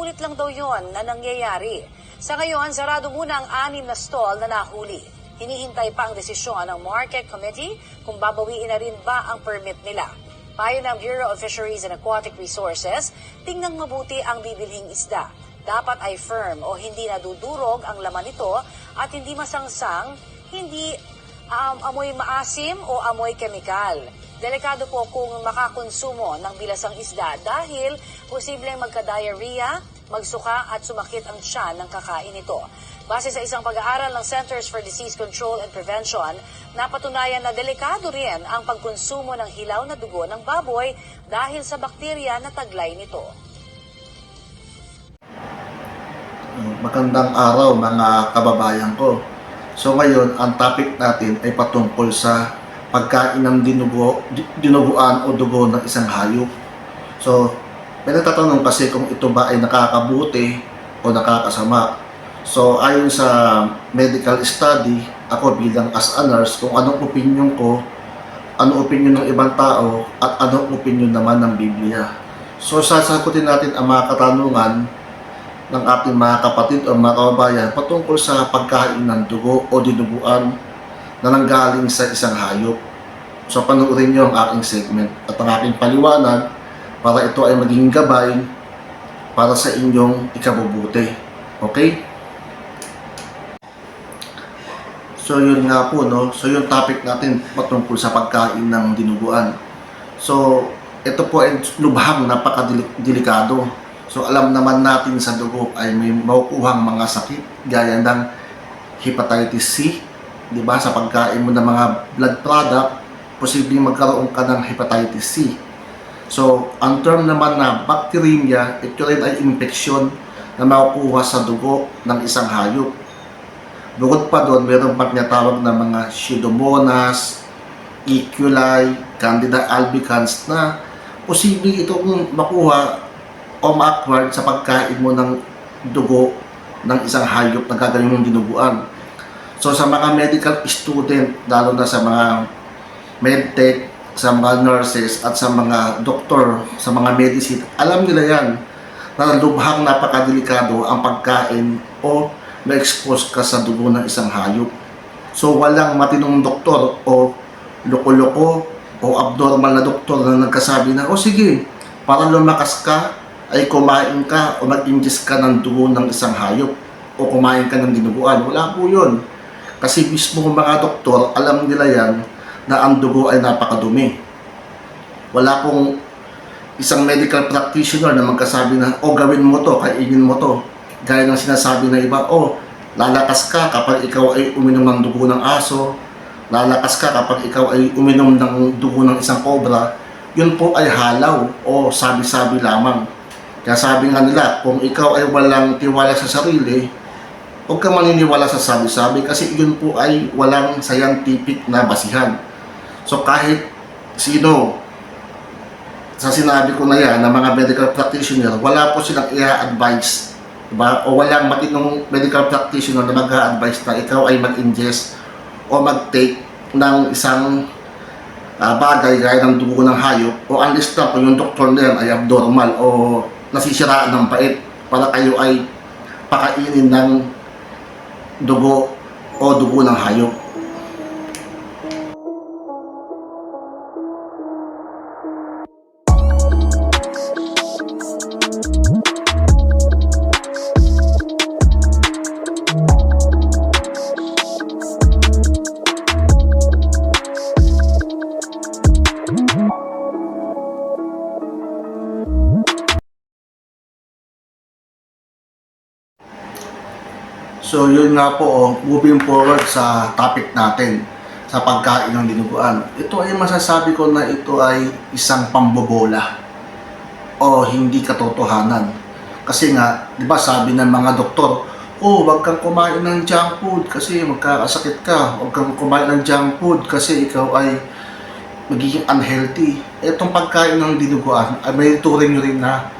paulit-ulit lang daw yon na nangyayari. Sa ngayon, sarado muna ang 6 na stall na nahuli. Hinihintay pa ang desisyon ng Market Committee kung babawiin na rin ba ang permit nila. Payo ng Bureau of Fisheries and Aquatic Resources, tingnan mabuti ang bibilhing isda. Dapat ay firm o hindi nadudurog ang laman nito at hindi masangsang, hindi amoy maasim o amoy kemikal. Delikado po kung makakonsumo ng bilasang isda dahil posibleng magka-diarrhea, magsuka at sumakit ang tiyan ng kakain nito. Base sa isang pag-aaral ng Centers for Disease Control and Prevention, napatunayan na delikado rin ang pagkonsumo ng hilaw na dugo ng baboy dahil sa bakterya na taglay nito. Magandang araw mga kababayan ko. So ngayon, ang topic natin ay patungkol sa pagkain ng dinuguan o dugo ng isang hayop. So, may nagtatanong kasi kung ito ba ay nakakabuti o nakakasama. So, ayon sa medical study, ako bilang as a nurse, kung anong opinion ko, anong opinion ng ibang tao, at anong opinion naman ng Biblia. So, sasagutin natin ang mga katanungan ng ating mga kapatid o mga kababayan patungkol sa pagkain ng dugo o dinuguan na nanggaling sa isang hayop. So panoorin niyo ang aking segment at ang aking paliwanag para ito ay maging gabay para sa inyong ikabubuti. Okay? So yun nga po, no? So yung topic natin patungkol sa pagkain ng dinuguan. So ito po ay lubhang napakadelikado. So alam naman natin sa dugo ay may makukuhang mga sakit gaya ng hepatitis C, 'di ba? Sa pagkain mo ng mga blood product, posibleng magkaroon ka ng hepatitis C. So ang term naman na bacteremia, ito rin ay infeksyon na makukuha sa dugo ng isang hayop. Bukod pa doon, mayroon pang tinatawag na mga Pseudomonas, E. coli, Candida albicans na posibleng itong makuha o ma-acquired sa pagkain mo ng dugo ng isang hayop na gagawin mong dinuguan. So sa mga medical student, lalo na sa mga medtech, sa mga nurses at sa mga doktor, sa mga medicine, alam nila yan na lubhang napakadelikado ang pagkain o na-expose ka sa dugo ng isang hayop. So walang matinong doktor o loko-loko o abnormal na doktor na nagkasabi na, o sige, para lumakas ka, ay kumain ka o mag-ingest ka ng dugo ng isang hayop o kumain ka ng dinuguan. Wala po yun. Kasi mismo mga doktor, alam nila yan na ang dugo ay napakadumi. Wala pong isang medical practitioner na magkasabi na, o gawin mo to, kainin mo to. Gaya ng sinasabi ng iba, o lalakas ka kapag ikaw ay uminom ng dugo ng aso, lalakas ka kapag ikaw ay uminom ng dugo ng isang cobra. Yun po ay halaw o sabi-sabi lamang. Kaya sabi nga nila, kung ikaw ay walang tiwala sa sarili, huwag ka maniniwala sa sabi-sabi kasi yun po ay walang scientific na basihan. So kahit sino sa sinabi ko na yan, na mga medical practitioner, wala po silang i-advise, diba? O walang matinong medical practitioner na mag-a-advise na ikaw ay mag-ingest o mag-take ng isang bagay gaya ng dugo ng hayop o unless na kung yung doktor na yan ay abnormal o nasisiraan ng pait para kayo ay pakainin ng dugo o dugo ng hayop. So yun nga po, moving forward sa topic natin, sa pagkain ng dinuguan. Ito ay masasabi ko na ito ay isang pambobola o hindi katotohanan. Kasi nga, di ba sabi ng mga doktor, oh, wag kang kumain ng junk food kasi magkakasakit ka. Wag kang kumain ng junk food kasi ikaw ay magiging unhealthy. Itong pagkain ng dinuguan ay may turing rin na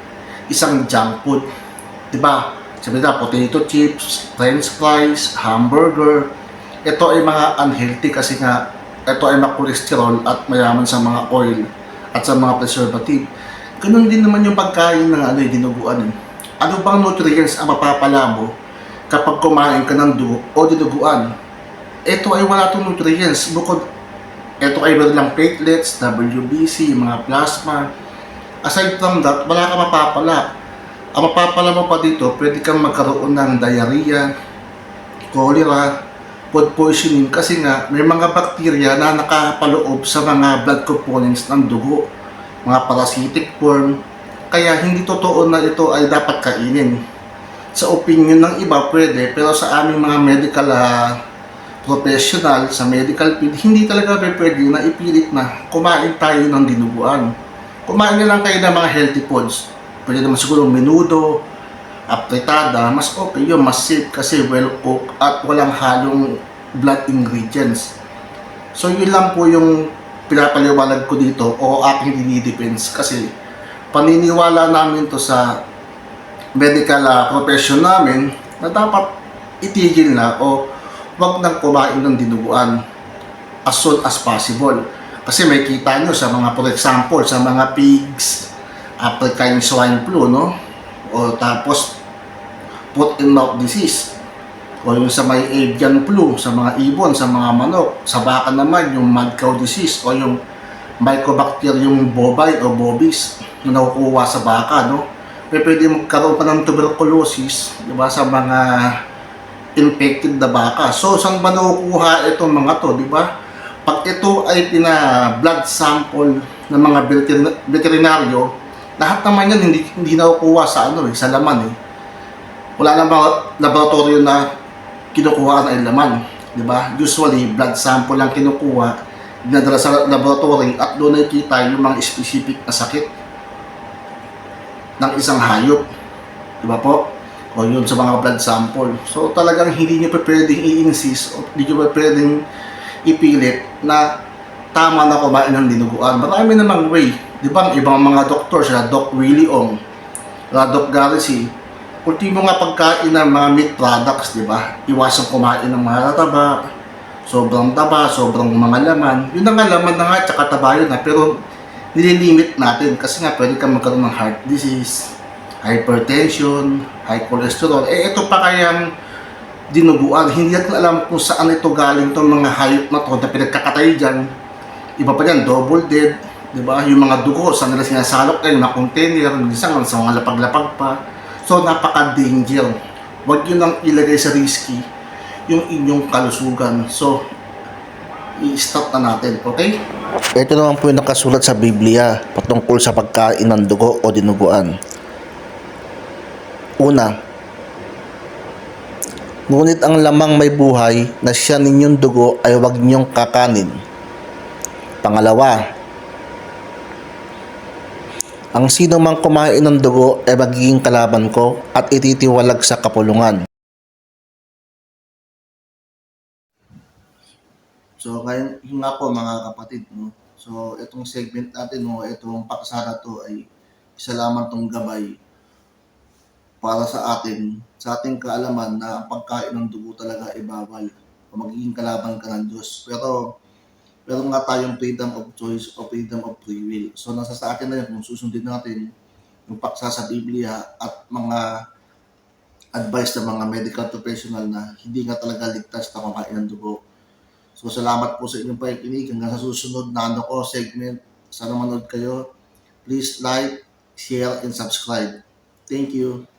isang junk food. Di ba? Sabi na, potato chips, french fries, hamburger. Ito ay mga unhealthy kasi nga ito ay makolesterol at mayaman sa mga oil at sa mga preservative. Ganun din naman yung pagkain ng dinuguan. Ano bang nutrients ang mapapala mo kapag kumain ka ng dugo o dinuguan? Ito ay wala itong nutrients. Ito ay meron lang platelets, WBC, mga plasma. Aside from that, wala ka mapapala. Ang mapapala mo pa dito, pwede kang magkaroon ng diarrhea, cholera, food poisoning kasi nga may mga bakterya na nakapaloob sa mga blood components ng dugo, mga parasitic form. Kaya hindi totoo na ito ay dapat kainin. Sa opinion ng iba pwede, pero sa aming mga medical professional sa medical field, hindi talaga pwede na ipilit na kumain tayo ng dinuguan. Kumain na lang kayo ng mga healthy foods. Pwede naman siguro menudo, apretada, mas okay yun, mas safe kasi well cooked at walang halong blood ingredients. So yun lang po yung pinapaliwanag ko dito o aking dinidepends kasi paniniwala namin to sa medical profession namin na dapat itigil na o wag nang kumain ng dinuguan as soon as possible. Kasi may kita nyo sa mga, for example, sa mga pigs, African swine flu, no? O tapos, foot and mouth disease. O yung sa may avian flu, sa mga ibon, sa mga manok. Sa baka naman, yung mad cow disease o yung Mycobacterium bovine o bovis na nakukuha sa baka, no? Pwede magkaroon pa ng tuberculosis, di ba, sa mga infected na baka. So, saan ba nakukuha itong mga to, di ba? Pag ito ay blood sample ng mga veterinaryo, lahat naman yan hindi nakukuha sa sa laman eh. Wala namang laboratorio na kinukuha ng laman, di ba? Usually blood sample lang kinukuha, dinadala sa laboratory at doon nakikita yung mga specific na sakit ng isang hayop, di ba po? O yun sa mga blood sample. So talagang hindi nyo pa pwedeng i-insist o hindi nyo pa pwedeng ipilit na tama na kumain ng dinuguan. Marami namang way. Di ba, ang ibang mga doktor, sila Doc Willie Ong, Doc Garrison, ultimo nga pagkain ng mga meat products, di ba? Iwasan kumain ng mga taba, sobrang mga laman. Yun ang laman na nga, tsaka taba yun na, pero nililimit natin kasi nga pwede kang magkaroon ng heart disease, hypertension, high cholesterol. Ito pa kayang dinuguan. Hindi natin alam kung saan ito galing itong mga hayop na to na pinagkakatay dyan. Iba pa dyan, double dead, di ba? Yung mga dugo, saan nila sinasalok kayo, mga container, minsan sa mga lapag-lapag pa. So, napaka-danger. Huwag yun ang ilagay sa risky yung inyong kalusugan. So, i-stop na natin, okay? Ito naman po yung nakasulat sa Biblia patungkol sa pagkain ng dugo o dinuguan. Una, ngunit ang lamang may buhay na siya ninyong dugo ay huwag ninyong kakanin. Pangalawa, ang sino mang kumain ng dugo ay magiging kalaban ko at ititiwalag sa kapulungan. So, ngayon nga po mga kapatid, no? So, itong segment natin, no, itong paksa na to ay isa lamang tong gabay para sa ating kaalaman na ang pagkain ng dugo talaga ay bawal o magiging kalaban ka ng Diyos. Pero nga tayong freedom of choice o freedom of free will. So nasa sa atin na yun kung susundin natin yung paksa sa Biblia at mga advice ng mga medical professional na hindi nga talaga ligtas na kumain ng dugo. So salamat po sa inyong pakikinig hanggang sa susunod na segment. Sana manood kayo. Please like, share, and subscribe. Thank you.